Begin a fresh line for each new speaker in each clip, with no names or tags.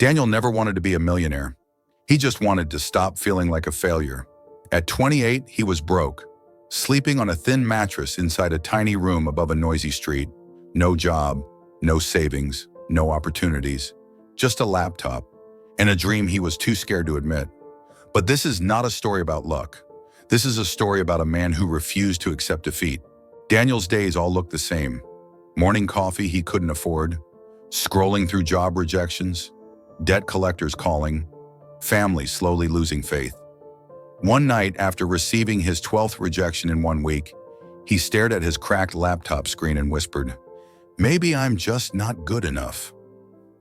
Daniel never wanted to be a millionaire. He just wanted to stop feeling like a failure. At 28, he was broke, sleeping on a thin mattress inside a tiny room above a noisy street. No job, no savings, no opportunities, just a laptop, and a dream he was too scared to admit. But this is not a story about luck. This is a story about a man who refused to accept defeat. Daniel's days all looked the same. Morning coffee he couldn't afford, scrolling through job rejections, debt collectors calling, family slowly losing faith. One night, after receiving his 12th rejection in 1 week, he stared at his cracked laptop screen and whispered, "Maybe I'm just not good enough."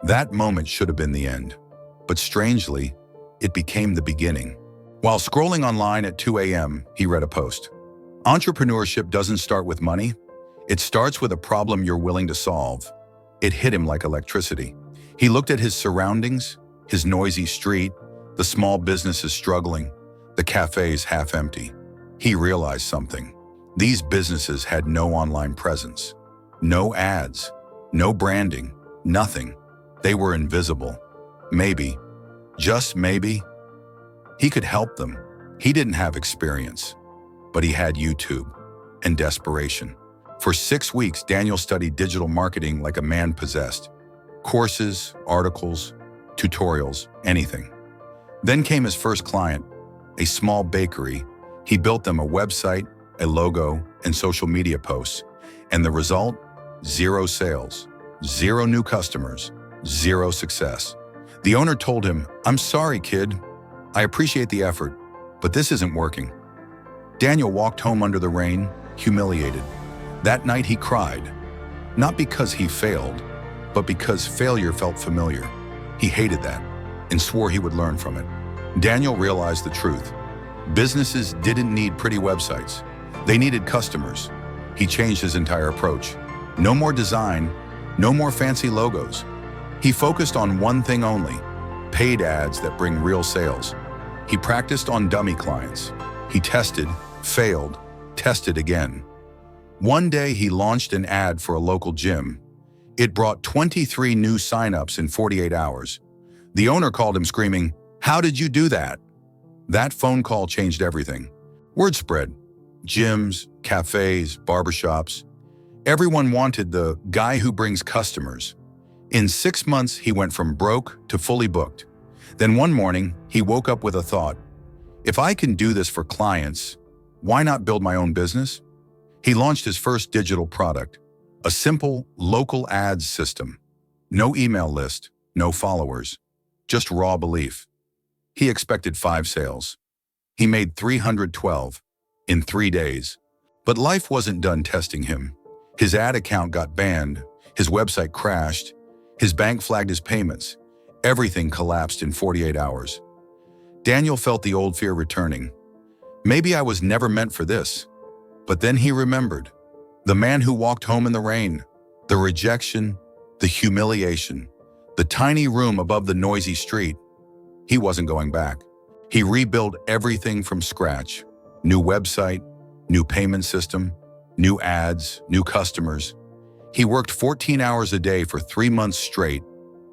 That moment should have been the end. But strangely, it became the beginning. While scrolling online at 2 a.m., he read a post. Entrepreneurship doesn't start with money. It starts with a problem you're willing to solve. It hit him like electricity. He looked at his surroundings, his noisy street, the small businesses struggling, the cafes half empty. He realized something. These businesses had no online presence, no ads, no branding, nothing. They were invisible. Maybe, just maybe, he could help them. He didn't have experience, but he had YouTube and desperation. For 6 weeks, Daniel studied digital marketing like a man possessed. Courses, articles, tutorials, anything. Then came his first client, a small bakery. He built them a website, a logo, and social media posts. And the result? 0 sales, 0 new customers, 0 success. The owner told him, "I'm sorry, kid. I appreciate the effort, but this isn't working." Daniel walked home under the rain, humiliated. That night he cried, not because he failed, but because failure felt familiar. He hated that and swore he would learn from it. Daniel realized the truth. Businesses didn't need pretty websites. They needed customers. He changed his entire approach. No more design, no more fancy logos. He focused on one thing only, paid ads that bring real sales. He practiced on dummy clients. He tested, failed, tested again. One day he launched an ad for a local gym. It brought 23 new signups in 48 hours. The owner called him screaming, "How did you do that?" That phone call changed everything. Word spread. Gyms, cafes, barbershops. Everyone wanted the guy who brings customers. In 6 months, he went from broke to fully booked. Then one morning, he woke up with a thought. If I can do this for clients, why not build my own business? He launched his first digital product, a simple local ads system. No email list, no followers, just raw belief. He expected 5 sales. He made 312 in 3 days. But life wasn't done testing him. His ad account got banned, his website crashed, his bank flagged his payments. Everything collapsed in 48 hours. Daniel felt the old fear returning. Maybe I was never meant for this. But then he remembered. The man who walked home in the rain, the rejection, the humiliation, the tiny room above the noisy street. He wasn't going back. He rebuilt everything from scratch. New website, new payment system, new ads, new customers. He worked 14 hours a day for 3 months straight.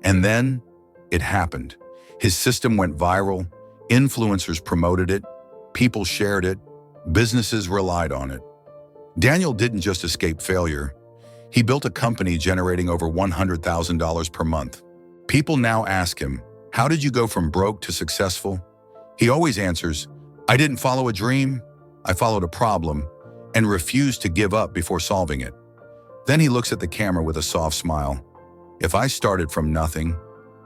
And then it happened. His system went viral. Influencers promoted it. People shared it. Businesses relied on it. Daniel didn't just escape failure. He built a company generating over $100,000 per month. People now ask him, "How did you go from broke to successful?" He always answers, "I didn't follow a dream. I followed a problem and refused to give up before solving it." Then he looks at the camera with a soft smile. "If I started from nothing,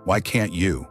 why can't you?"